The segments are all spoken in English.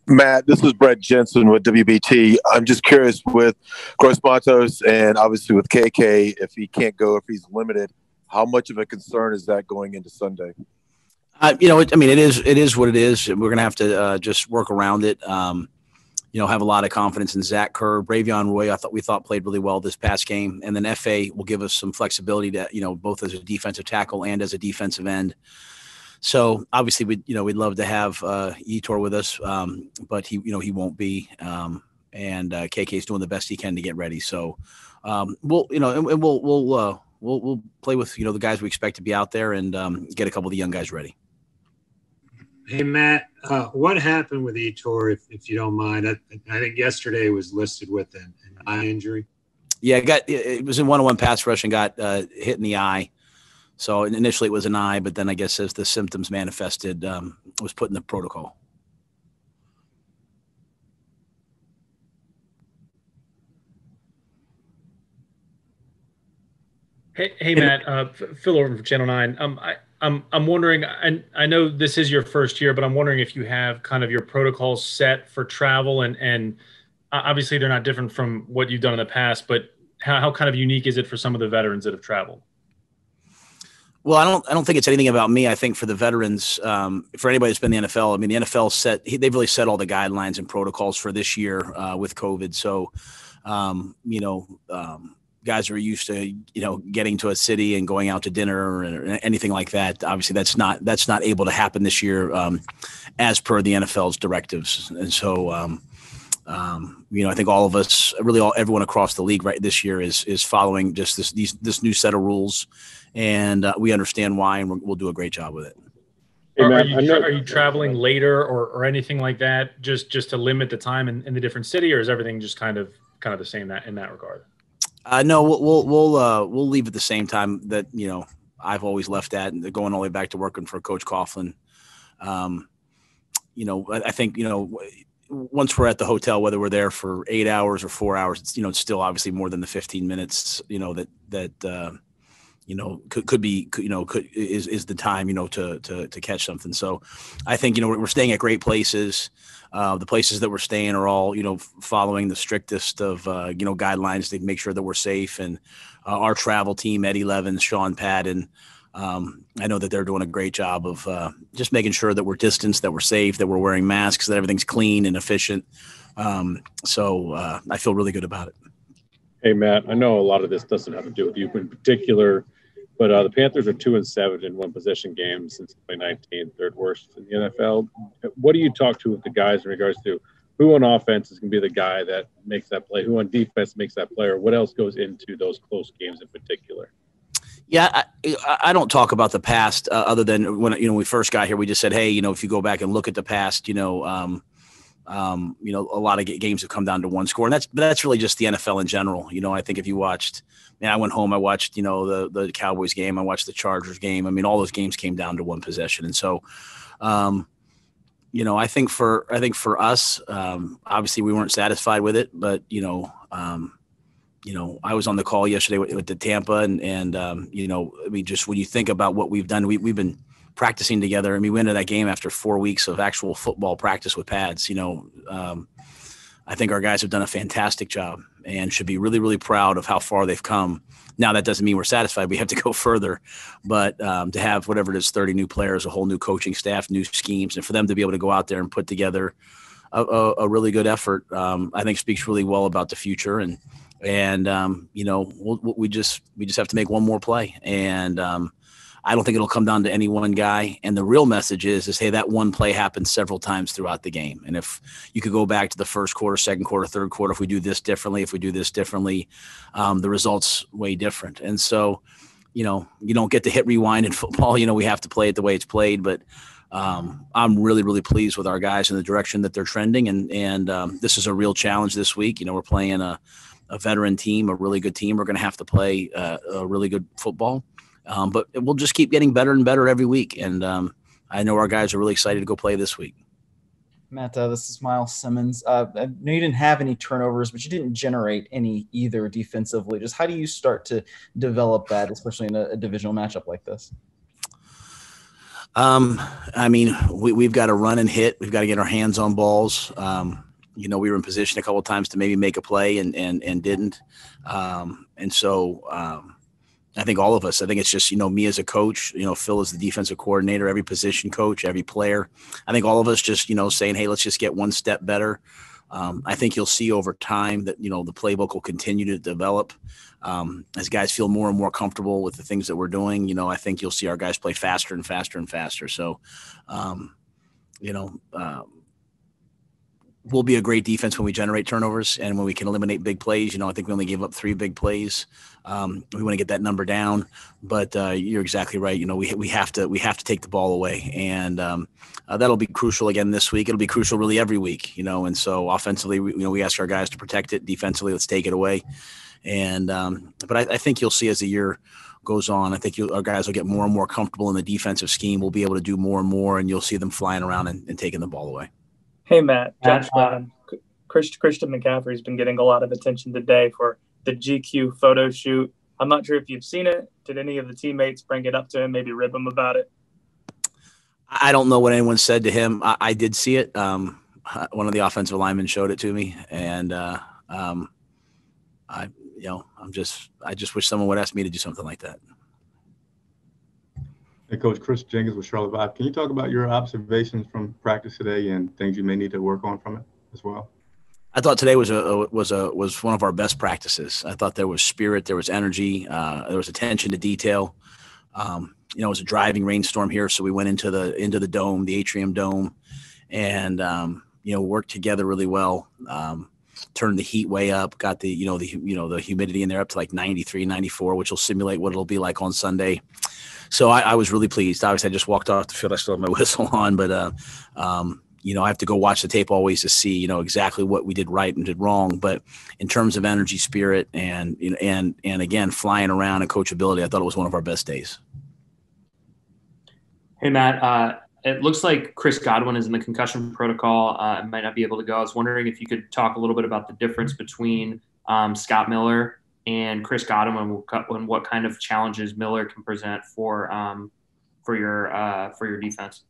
Matt, this is Brett Jensen with WBT. I'm just curious with Gross Matos and obviously with KK, if he can't go, if he's limited, how much of a concern is that going into Sunday? It is what it is. We're going to have to just work around it. Have a lot of confidence in Zach Kerr. Bravion Roy, we thought played really well this past game. And then FA will give us some flexibility to, both as a defensive tackle and as a defensive end. So obviously we'd love to have Yetur with us, but he won't be. And KK's doing the best he can to get ready. So we'll play with, the guys we expect to be out there and get a couple of the young guys ready. Hey, Matt, what happened with Yetur, if you don't mind? I think yesterday was listed with an eye injury. Yeah, it was in one-on-one pass rush and got hit in the eye. So initially it was an eye, but then I guess as the symptoms manifested, it was put in the protocol. Hey, Matt, Phil over from Channel 9. I'm wondering, I know this is your first year, but I'm wondering if you have kind of your protocols set for travel and obviously they're not different from what you've done in the past, but how kind of unique is it for some of the veterans that have traveled? Well, I don't think it's anything about me. I think for the veterans, for anybody that's been in the NFL, the NFL they've really set all the guidelines and protocols for this year with COVID. So, guys are used to, getting to a city and going out to dinner or anything like that. Obviously that's not able to happen this year, as per the NFL's directives. And so, I think all of us, everyone across the league right this year is following just this new set of rules. And we understand why, and we'll do a great job with it. Hey, Matt, are you traveling later or anything like that, just to limit the time in the different city, or is everything just kind of the same in that regard? No, we'll leave at the same time that I've always left at, and going all the way back to working for Coach Coughlin. I think once we're at the hotel, whether we're there for 8 hours or 4 hours, it's still obviously more than the 15 minutes that is the time to catch something. So I think we're staying at great places. The places that we're staying are all following the strictest of guidelines to make sure that we're safe. And our travel team, Eddie Levins, Sean Patton, I know that they're doing a great job of just making sure that we're distanced, that we're safe, that we're wearing masks, that everything's clean and efficient. So I feel really good about it. Hey, Matt, I know a lot of this doesn't have to do with you in particular, but the Panthers are 2-7 in one possession games since 2019, third worst in the NFL. What do you talk to with the guys in regards to who on offense is going to be the guy that makes that play, who on defense makes that play, or what else goes into those close games in particular? Yeah, I don't talk about the past other than when we first got here. We just said, hey, if you go back and look at the past, a lot of games have come down to one score, and that's really just the NFL in general. I think if you watched, I went home, I watched, the Cowboys game, I watched the Chargers game. All those games came down to one possession. And so, I think for us, obviously we weren't satisfied with it, but, I was on the call yesterday with the Tampa and just when you think about what we've done, we've been practicing together. We went into that game after 4 weeks of actual football practice with pads. I think our guys have done a fantastic job and should be really, really proud of how far they've come. Now, that doesn't mean we're satisfied. We have to go further. But to have whatever it is, 30 new players, a whole new coaching staff, new schemes, and for them to be able to go out there and put together a really good effort, I think speaks really well about the future. And we just have to make one more play. And I don't think it'll come down to any one guy. And the real message is, hey, that one play happened several times throughout the game. And if you could go back to the first quarter, second quarter, third quarter, if we do this differently, the results way different. And so, you don't get to hit rewind in football. We have to play it the way it's played. But I'm really, really pleased with our guys and the direction that they're trending. And this is a real challenge this week. We're playing a veteran team, a really good team. We're going to have to play a really good football. But we'll just keep getting better and better every week. And I know our guys are really excited to go play this week. Matt, this is Miles Simmons. I know you didn't have any turnovers, but you didn't generate any either defensively. Just how do you start to develop that, especially in a divisional matchup like this? I mean, we've got to run and hit. We've got to get our hands on balls. We were in position a couple of times to maybe make a play and didn't. I think all of us, I think it's just, me as a coach, Phil is the defensive coordinator, every position coach, every player. I think all of us just, saying, hey, let's just get one step better. I think you'll see over time that, the playbook will continue to develop. As guys feel more and more comfortable with the things that we're doing, I think you'll see our guys play faster and faster and faster. So, we'll be a great defense when we generate turnovers and when we can eliminate big plays. I think we only gave up 3 big plays. We want to get that number down, but you're exactly right. We have to take the ball away, and that'll be crucial again this week. It'll be crucial really every week, and so offensively, we ask our guys to protect it. Defensively, let's take it away. And but I think you'll see as the year goes on, I think our guys will get more and more comfortable in the defensive scheme. We'll be able to do more and more, and you'll see them flying around and taking the ball away. Hey, Matt. Christian McCaffrey has been getting a lot of attention today for the GQ photo shoot. I'm not sure if you've seen it. Did any of the teammates bring it up to him, maybe rib him about it? I don't know what anyone said to him. I did see it. One of the offensive linemen showed it to me, and I just wish someone would ask me to do something like that. Hey, Coach, Chris Jenkins with Charlotte Vibe. Can you talk about your observations from practice today and things you may need to work on from it as well? I thought today was one of our best practices. I thought there was spirit, there was energy, there was attention to detail. It was a driving rainstorm here, so we went into the dome, the Atrium Dome, and worked together really well. Turned the heat way up, got the humidity in there up to like 93, 94, which will simulate what it'll be like on Sunday. So I was really pleased. Obviously, I just walked off the field. I still have my whistle on, but I have to go watch the tape always to see, exactly what we did right and did wrong. But in terms of energy, spirit, and again, flying around and coachability, I thought it was one of our best days. Hey, Matt, it looks like Chris Godwin is in the concussion protocol. Might not be able to go. I was wondering if you could talk a little bit about the difference between Scott Miller and Chris Godwin and what kind of challenges Miller can present for your defense.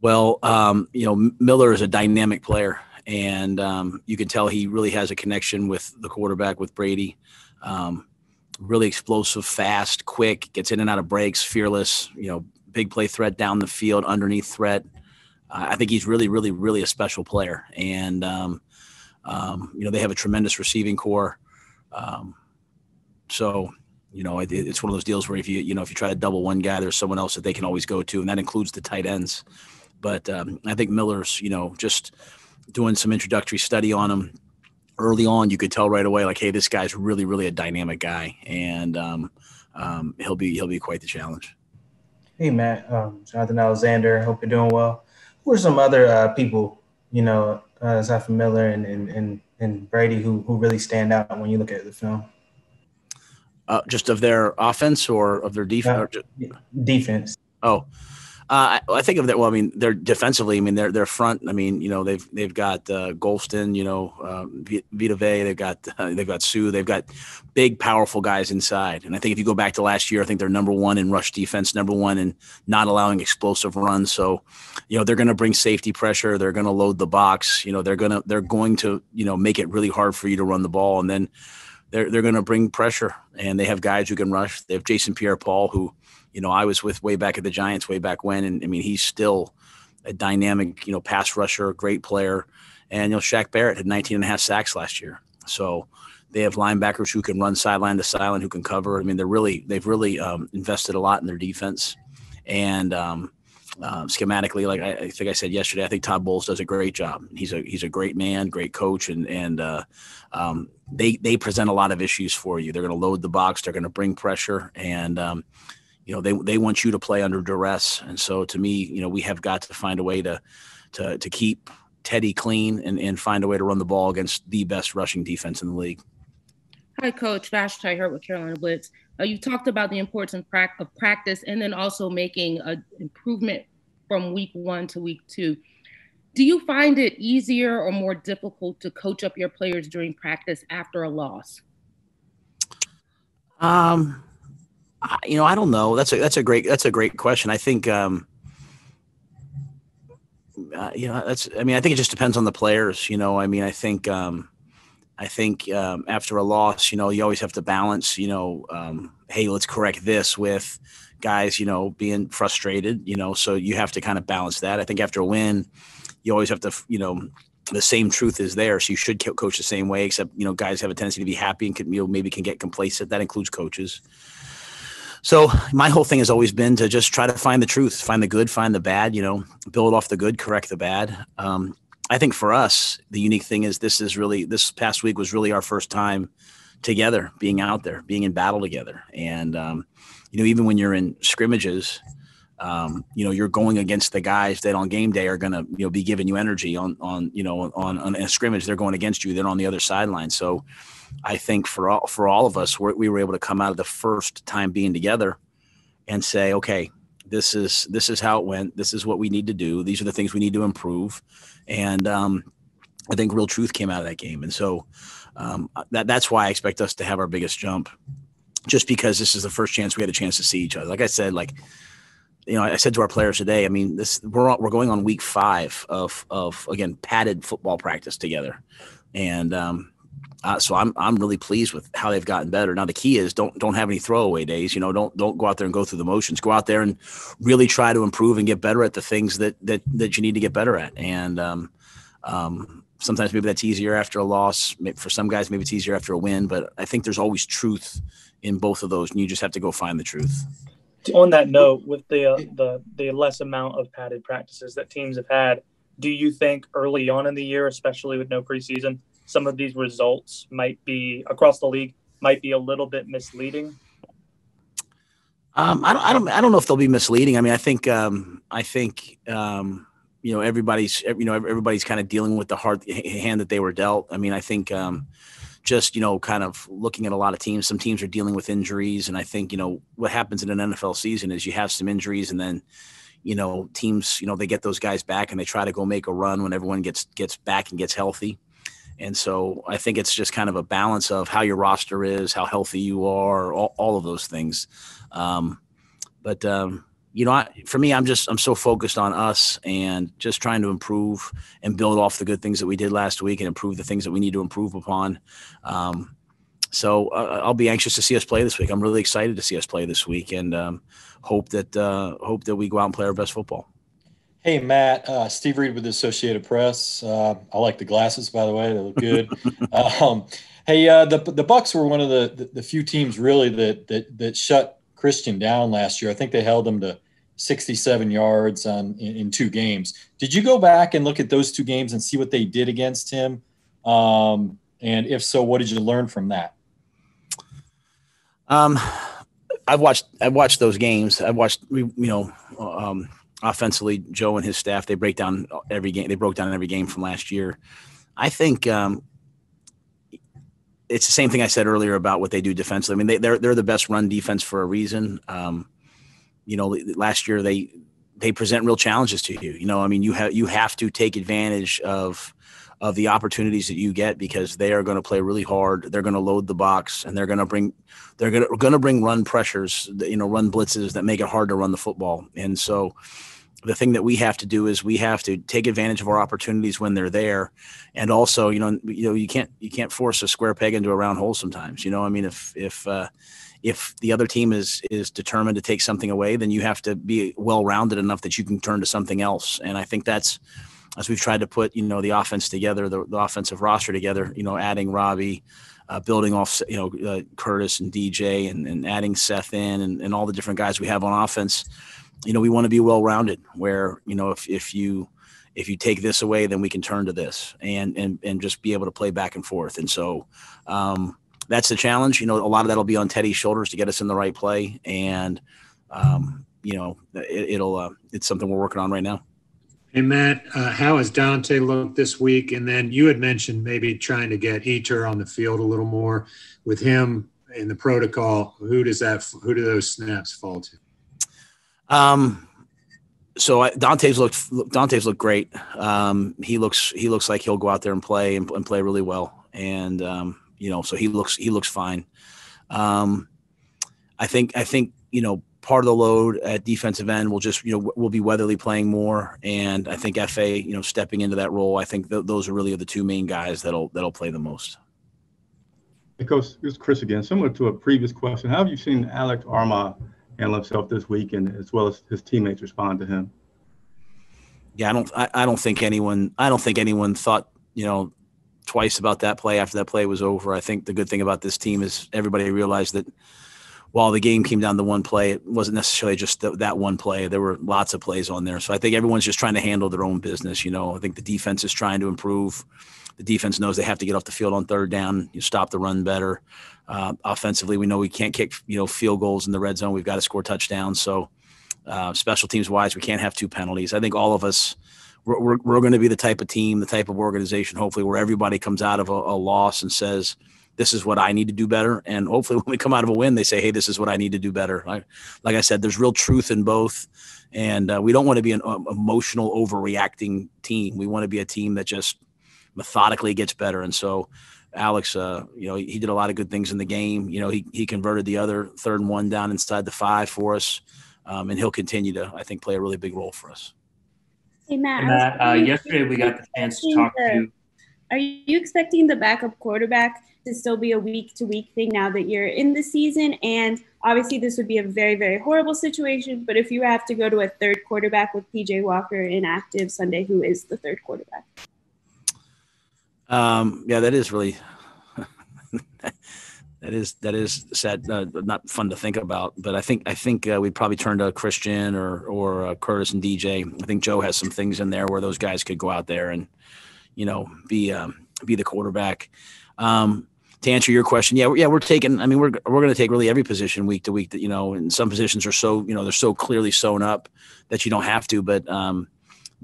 Well, Miller is a dynamic player, and you can tell he really has a connection with the quarterback, with Brady. Really explosive, fast, quick, gets in and out of breaks, fearless, big play threat down the field, underneath threat. I think he's really, really, really a special player. And, they have a tremendous receiving core. It's one of those deals where if you try to double one guy, there's someone else that they can always go to, and that includes the tight ends. But I think Miller's, just doing some introductory study on him early on, you could tell right away, like, hey, this guy's really, really a dynamic guy, and he'll be quite the challenge. Hey, Matt, Jonathan Alexander. Hope you're doing well. Who are some other people, aside from Miller and Brady, who really stand out when you look at the film? Just of their offense or of their defense? Defense. Oh, I think of that. Well, I mean, they're defensively. I mean, they're front. I mean, they've got Golston, Vita Vea. They've got Sue. They've got big, powerful guys inside. And I think if you go back to last year, I think they're number 1 in rush defense, number 1 in not allowing explosive runs. So, they're going to bring safety pressure. They're going to load the box. They're going to make it really hard for you to run the ball, and then they're going to bring pressure. And they have guys who can rush. They have Jason Pierre-Paul, who I was with way back at the Giants way back when. And I mean, he's still a dynamic, pass rusher, great player. And, Shaq Barrett had 19.5 sacks last year. So they have linebackers who can run sideline to sideline, who can cover. I mean, they've really invested a lot in their defense. And schematically, like I think I said yesterday, I think Todd Bowles does a great job. He's a great man, great coach. And they present a lot of issues for you. They're going to load the box. They're going to bring pressure. And, they want you to play under duress. And so to me, we have got to find a way to keep Teddy clean and find a way to run the ball against the best rushing defense in the league. Hi, Coach. Vashti here with Carolina Blitz. You talked about the importance of practice and then also making an improvement from week 1 to week 2. Do you find it easier or more difficult to coach up your players during practice after a loss? I don't know. That's a great question. I think, I think it just depends on the players. I think after a loss, you always have to balance, hey, let's correct this with guys, being frustrated, so you have to kind of balance that. I think after a win, you always have to, the same truth is there. So you should coach the same way, except, guys have a tendency to be happy and maybe can get complacent. That includes coaches. So my whole thing has always been to just try to find the truth, find the good, find the bad, build off the good, correct the bad. I think for us, the unique thing is this past week was really our first time together, being out there, being in battle together. And, even when you're in scrimmages, you're going against the guys that on game day are going to, be giving you energy on a scrimmage. They're going against you. They're on the other sideline. So I think for all of us, we were able to come out of the first time being together and say, okay, this is how it went. This is what we need to do. These are the things we need to improve. And I think real truth came out of that game. And so that's why I expect us to have our biggest jump, just because this is the first chance we had a chance to see each other. Like I said, I said to our players today, I mean, we're going on week 5 of again, padded football practice together. And so I'm really pleased with how they've gotten better. Now the key is don't have any throwaway days. Don't go out there and go through the motions. Go out there and really try to improve and get better at the things that you need to get better at. And sometimes maybe that's easier after a loss. For some guys, maybe it's easier after a win. But I think there's always truth in both of those, and you just have to go find the truth. On that note, with the less amount of padded practices that teams have had, do you think early on in the year, especially with no preseason, some of these results might be across the league might be a little bit misleading? I don't know if they'll be misleading. I mean, I think everybody's kind of dealing with the hard hand that they were dealt. I mean, I think just kind of looking at a lot of teams. Some teams are dealing with injuries, and I think what happens in an NFL season is you have some injuries, and then teams they get those guys back and they try to go make a run when everyone gets back and gets healthy. And so I think it's just kind of a balance of how your roster is, how healthy you are, all of those things. For me, I'm so focused on us and just trying to improve and build off the good things that we did last week and improve the things that we need to improve upon. So I'll be anxious to see us play this week. I'm really excited to see us play this week, and hope that we go out and play our best football. Hey, Matt, Steve Reed with the Associated Press. I like the glasses, by the way. They look good. The Bucs were one of the few teams really that shut Christian down last year. I think they held him to 67 yards in 2 games. Did you go back and look at those 2 games and see what they did against him? And if so, what did you learn from that? I've watched those games. I've watched, offensively, Joe and his staff, they broke down every game from last year. I think it's the same thing I said earlier about what they do defensively. I mean, they're the best run defense for a reason. Last year they present real challenges to you. You have to take advantage of the opportunities that you get, because they are going to play really hard. They're going to load the box, and they're going to bring run pressures, run blitzes that make it hard to run the football. And so the thing that we have to do is we have to take advantage of our opportunities when they're there. And also, you can't force a square peg into a round hole sometimes. If the other team is determined to take something away, then you have to be well-rounded enough that you can turn to something else. And I think that's, as we've tried to put, the offense together, the offensive roster together, adding Robbie, building off, Curtis and DJ and adding Seth in and all the different guys we have on offense. We want to be well-rounded where, if you take this away, then we can turn to this and just be able to play back and forth. And so that's the challenge. A lot of that'll be on Teddy's shoulders to get us in the right play. And, it's something we're working on right now. Hey, Matt, how has Donte looked this week? And then you had mentioned maybe trying to get Eater on the field a little more. With him in the protocol, who do those snaps fall to? So Donte's looked great. He looks like he'll go out there and play really well. And, so he looks fine. I think part of the load at defensive end will just will be Weatherly playing more, and I think FA stepping into that role. I think those are really the two main guys that'll play the most. Hey, Coach, this is Chris again. Similar to a previous question, how have you seen Alex Armah handle himself this week, and as well as his teammates respond to him? Yeah, I don't think anyone thought twice about that play after that play was over. I think the good thing about this team is everybody realized that while the game came down to one play, it wasn't necessarily just that one play. There were lots of plays on there. So I think everyone's just trying to handle their own business. I think the defense is trying to improve. The defense knows they have to get off the field on third down, stop the run better. Offensively, we know we can't kick field goals in the red zone. We've got to score touchdowns. So special teams wise, we can't have 2 penalties. I think all of us, we're going to be the type of team, the type of organization, hopefully, where everybody comes out of a loss and says, this is what I need to do better. And hopefully when we come out of a win, they say, hey, this is what I need to do better. Like I said, there's real truth in both. And we don't want to be an emotional overreacting team. We want to be a team that just methodically gets better. And so Alex, he did a lot of good things in the game. He converted the other 3rd and 1 down inside the 5 for us. And he'll continue to, I think, play a really big role for us. Hey, Matt, yesterday we got the chance to talk to. Are you expecting the backup quarterback to still be a week-to-week thing now that you're in the season? And obviously this would be a very, very horrible situation, but if you have to go to a 3rd quarterback with PJ Walker inactive Sunday, who is the 3rd quarterback? Yeah, that is really that is sad, not fun to think about. But I think we'd probably turn to Christian or Curtis and DJ. I think Joe has some things in there where those guys could go out there and be the quarterback. To answer your question, we're taking. I mean, we're going to take really every position week to week. That and some positions are so they're so clearly sewn up that you don't have to.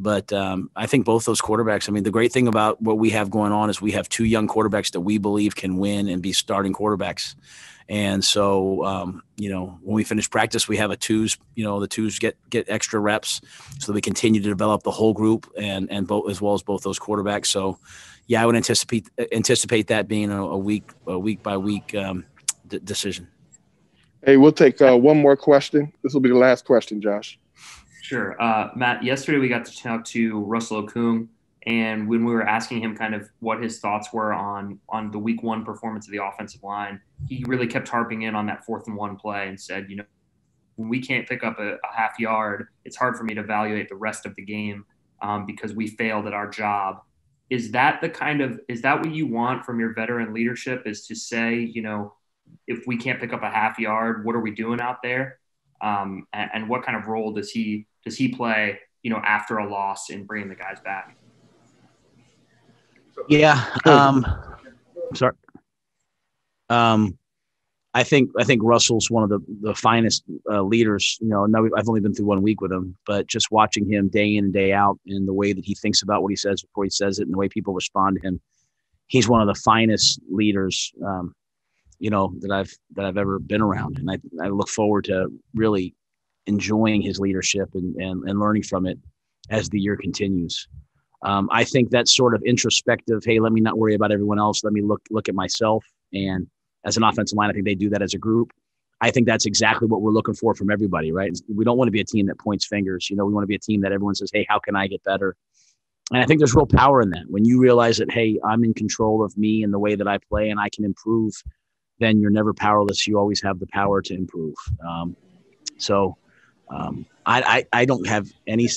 But I think both those quarterbacks. I mean, the great thing about what we have going on is we have 2 young quarterbacks that we believe can win and be starting quarterbacks. And so, when we finish practice, we have the twos get extra reps so that we continue to develop the whole group and both, as well as both those quarterbacks. So, yeah, I would anticipate that being a week by week decision. Hey, we'll take one more question. This will be the last question, Josh. Sure. Matt, yesterday we got to talk to Russell Okung, and when we were asking him kind of what his thoughts were on the week 1 performance of the offensive line, he really kept harping in on that 4th and 1 play and said, when we can't pick up a half yard, it's hard for me to evaluate the rest of the game because we failed at our job. Is that what you want from your veteran leadership, is to say, if we can't pick up a half yard, what are we doing out there? And what kind of role does he play, after a loss in bringing the guys back? Yeah. Sorry. I think Russell's one of the finest leaders. I've only been through 1 week with him, but just watching him day in and day out, and the way that he thinks about what he says before he says it, and the way people respond to him, he's one of the finest leaders, that I've ever been around. And I look forward to really enjoying his leadership and learning from it as the year continues. I think that sort of introspective, hey, let me not worry about everyone else. Let me look at myself. And as an offensive line, I think they do that as a group. I think that's exactly what we're looking for from everybody, right? We don't want to be a team that points fingers. We want to be a team that everyone says, hey, how can I get better? And I think there's real power in that. When you realize that, hey, I'm in control of me and the way that I play and I can improve, then you're never powerless. You always have the power to improve. I don't have any,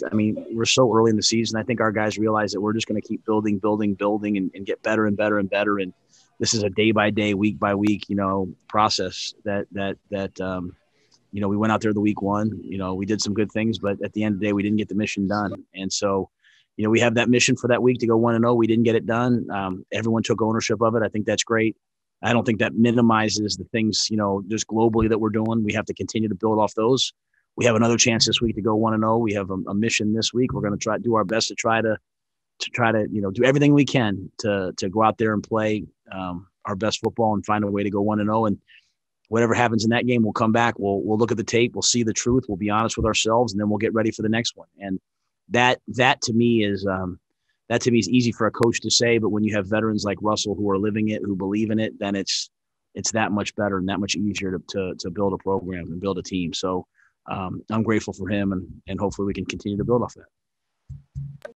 we're so early in the season. I think our guys realize that we're just going to keep building and get better and better and better. And this is a day by day, week by week, process that we went out there the week 1, we did some good things, but at the end of the day, we didn't get the mission done. And so, we have that mission for that week to go 1-0. We didn't get it done. Everyone took ownership of it. I think that's great. I don't think that minimizes the things, just globally that we're doing. We have to continue to build off those. We have another chance this week to go 1-0. We have a mission this week. We're going to do our best to try to do everything we can to go out there and play our best football and find a way to go 1-0. And whatever happens in that game, we'll come back. We'll look at the tape. We'll see the truth. We'll be honest with ourselves, and then we'll get ready for the next one. And that to me is easy for a coach to say, but when you have veterans like Russell who are living it, who believe in it, then it's it's that much better and that much easier to build a program and build a team. So I'm grateful for him, and hopefully we can continue to build off that.